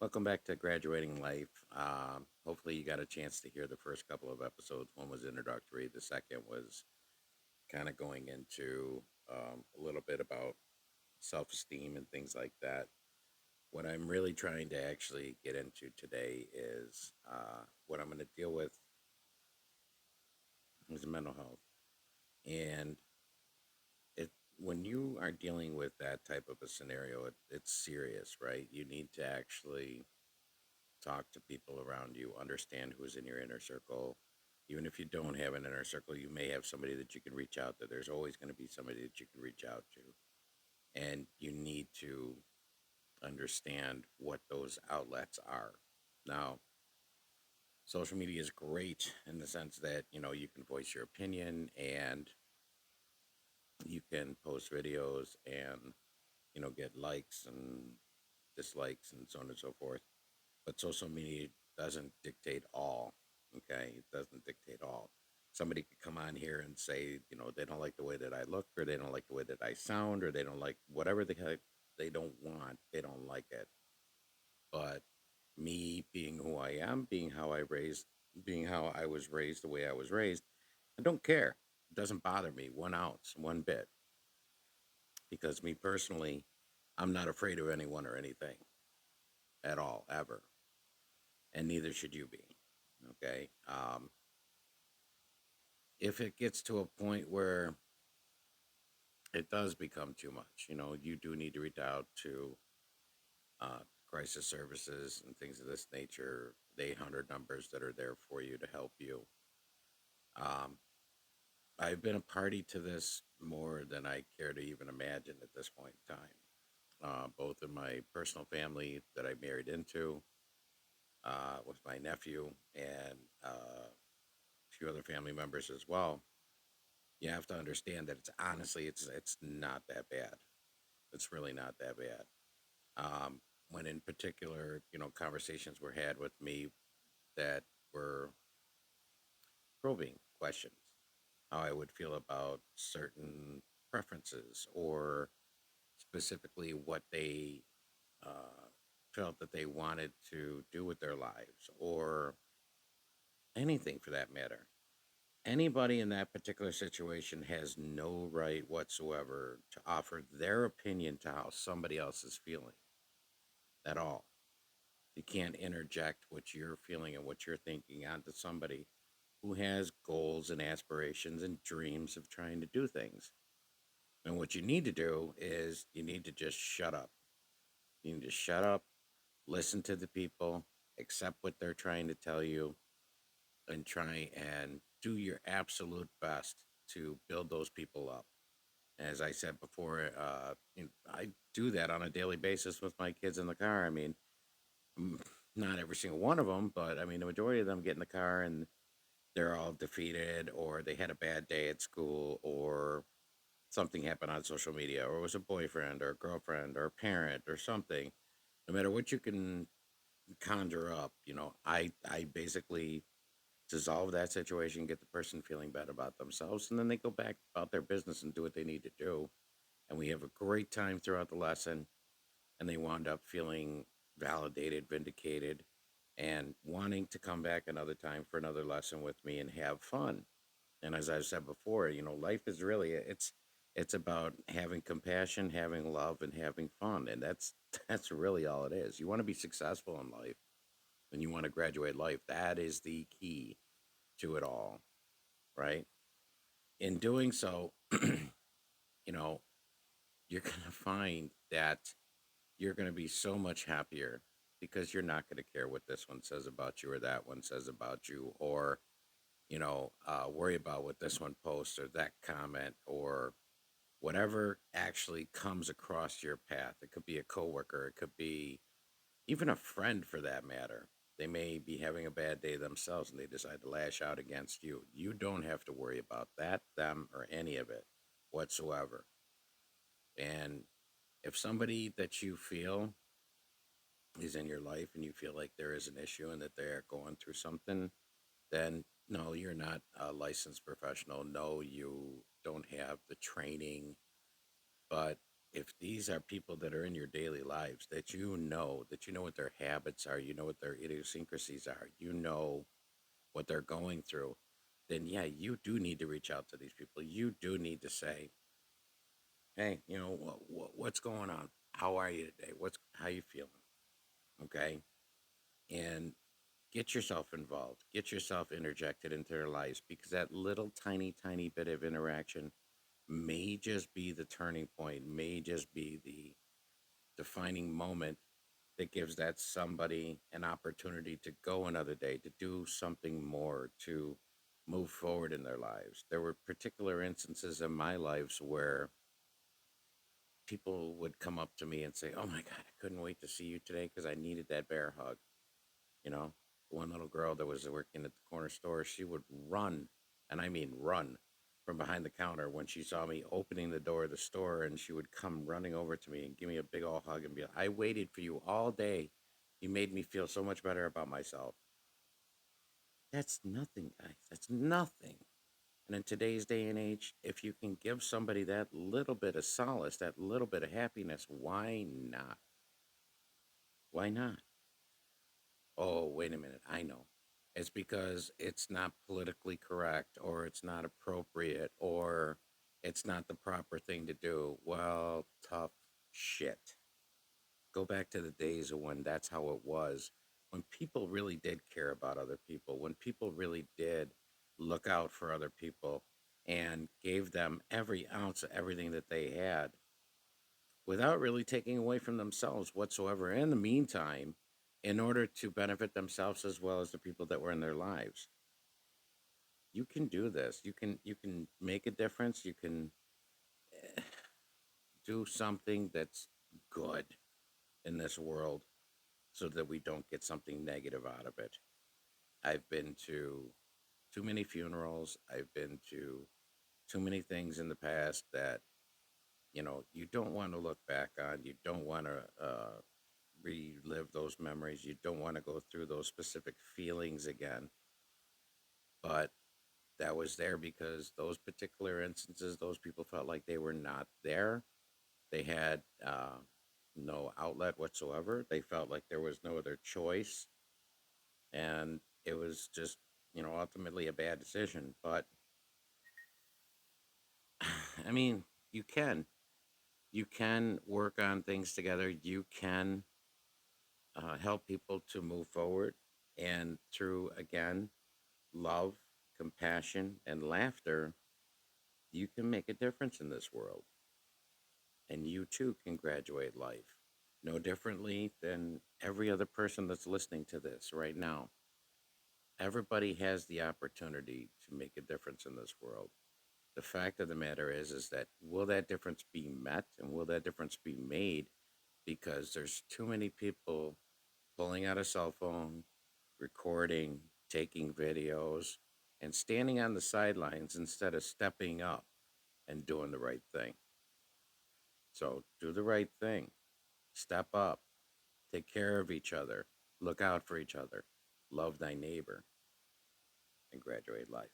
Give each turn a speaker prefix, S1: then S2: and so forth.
S1: Welcome back to Graduating Life. Hopefully, you got a chance to hear the first couple of episodes. One was introductory, the second was kind of going into a little bit about self esteem and things like that. What I'm really trying to actually get into today is what I'm going to deal with is mental health. And it when you are dealing with that type of a scenario, it's serious, right? You need to actually talk to people around you, understand who's in your inner circle. Even if you don't have an inner circle, you may have somebody that you can reach out to. There's always going to be somebody that you can reach out to. And you need to understand what those outlets are. Now, social media is great in the sense that, you can voice your opinion and you can post videos and, get likes and dislikes and so on and so forth. But social media doesn't dictate all. Okay, it doesn't dictate all. Somebody could come on here and say, they don't like the way that I look, or they don't like the way that I sound, or they don't like whatever the heck they don't want. They don't like it. But me being who I am, being how I was raised, the way I was raised, I don't care. It doesn't bother me 1 ounce, one bit, because me personally, I'm not afraid of anyone or anything at all, ever, and neither should you be. Okay. If it gets to a point where it does become too much, you do need to reach out to crisis services and things of this nature, the 800 numbers that are there for you to help you. Um, I've been a party to this more than I care to even imagine at this point in time, both in my personal family that I married into with my nephew and a few other family members as well. You have to understand that it's not that bad. It's really not that bad. When in particular, conversations were had with me that were probing questions, how I would feel about certain preferences or specifically what they uh, felt that they wanted to do with their lives or anything for that matter. Anybody in that particular situation has no right whatsoever to offer their opinion to how somebody else is feeling at all. You can't interject what you're feeling and what you're thinking onto somebody who has goals and aspirations and dreams of trying to do things. And what you need to do is you need to just shut up. You need to shut up, listen to the people, accept what they're trying to tell you, and try and do your absolute best to build those people up. As I said before, I do that on a daily basis with my kids in the car. I mean, not every single one of them, but I mean, the majority of them get in the car and they're all defeated, or they had a bad day at school, or something happened on social media, or it was a boyfriend, or a girlfriend, or a parent, or something. No matter what you can conjure up, I basically dissolve that situation, get the person feeling bad about themselves, and then they go back about their business and do what they need to do. And we have a great time throughout the lesson, and they wound up feeling validated, vindicated, and wanting to come back another time for another lesson with me and have fun. And as I've said before, life is really it's about having compassion, having love, and having fun, and that's really all it is. You want to be successful in life, and you want to graduate life. That is the key to it all, right? In doing so, you know, you're gonna find that you're gonna be so much happier because you're not gonna care what this one says about you or that one says about you, or worry about what this one posts or that comment or whatever actually comes across your path. It could be a coworker, it could be even a friend for that matter. They may be having a bad day themselves and they decide to lash out against you. You don't have to worry about that, them, or any of it whatsoever. And if somebody that you feel is in your life and you feel like there is an issue and that they're going through something, then no, you're not a licensed professional. No, you don't have the training, but if these are people that are in your daily lives that you know what their habits are, you know what their idiosyncrasies are, you know what they're going through, then yeah, you do need to reach out to these people. You do need to say, hey, you know what's going on? How are you today? How you feeling? Okay, and get yourself involved. Get yourself interjected into their lives because that little tiny bit of interaction may just be the turning point. May just be the defining moment that gives that somebody an opportunity to go another day, to do something more, to move forward in their lives. There were particular instances in my lives where people would come up to me and say, "Oh my God, I couldn't wait to see you today because I needed that bear hug." You know, one little girl that was working at the corner store, she would run, and I mean run, from behind the counter when she saw me opening the door of the store, and she would come running over to me and give me a big old hug and be like, "I waited for you all day. You made me feel so much better about myself." That's nothing, guys. That's nothing. And in today's day and age, if you can give somebody that little bit of solace, that little bit of happiness, why not? Why not? Oh, wait a minute. I know. It's because it's not politically correct or it's not appropriate or it's not the proper thing to do. Well, tough shit. Go back to the days of when that's how it was, when people really did care about other people, when people really did look out for other people and gave them every ounce of everything that they had without really taking away from themselves whatsoever in the meantime in order to benefit themselves as well as the people that were in their lives. You can do this. You can make a difference. You can do something that's good in this world so that we don't get something negative out of it. I've been to too many funerals. I've been to too many things in the past that, you don't want to look back on. You don't want to relive those memories. You don't want to go through those specific feelings again. But that was there because those particular instances, those people felt like they were not there. They had no outlet whatsoever. They felt like there was no other choice. And it was just, ultimately a bad decision. But I mean, you can. You can work on things together. You can help people to move forward. And through, again, love, compassion, and laughter, you can make a difference in this world. And you too can graduate life no differently than every other person that's listening to this right now. Everybody has the opportunity to make a difference in this world. The fact of the matter is that will that difference be met and will that difference be made because there's too many people pulling out a cell phone, recording, taking videos, and standing on the sidelines instead of stepping up and doing the right thing. So do the right thing. Step up. Take care of each other. Look out for each other. Love thy neighbor and graduate life.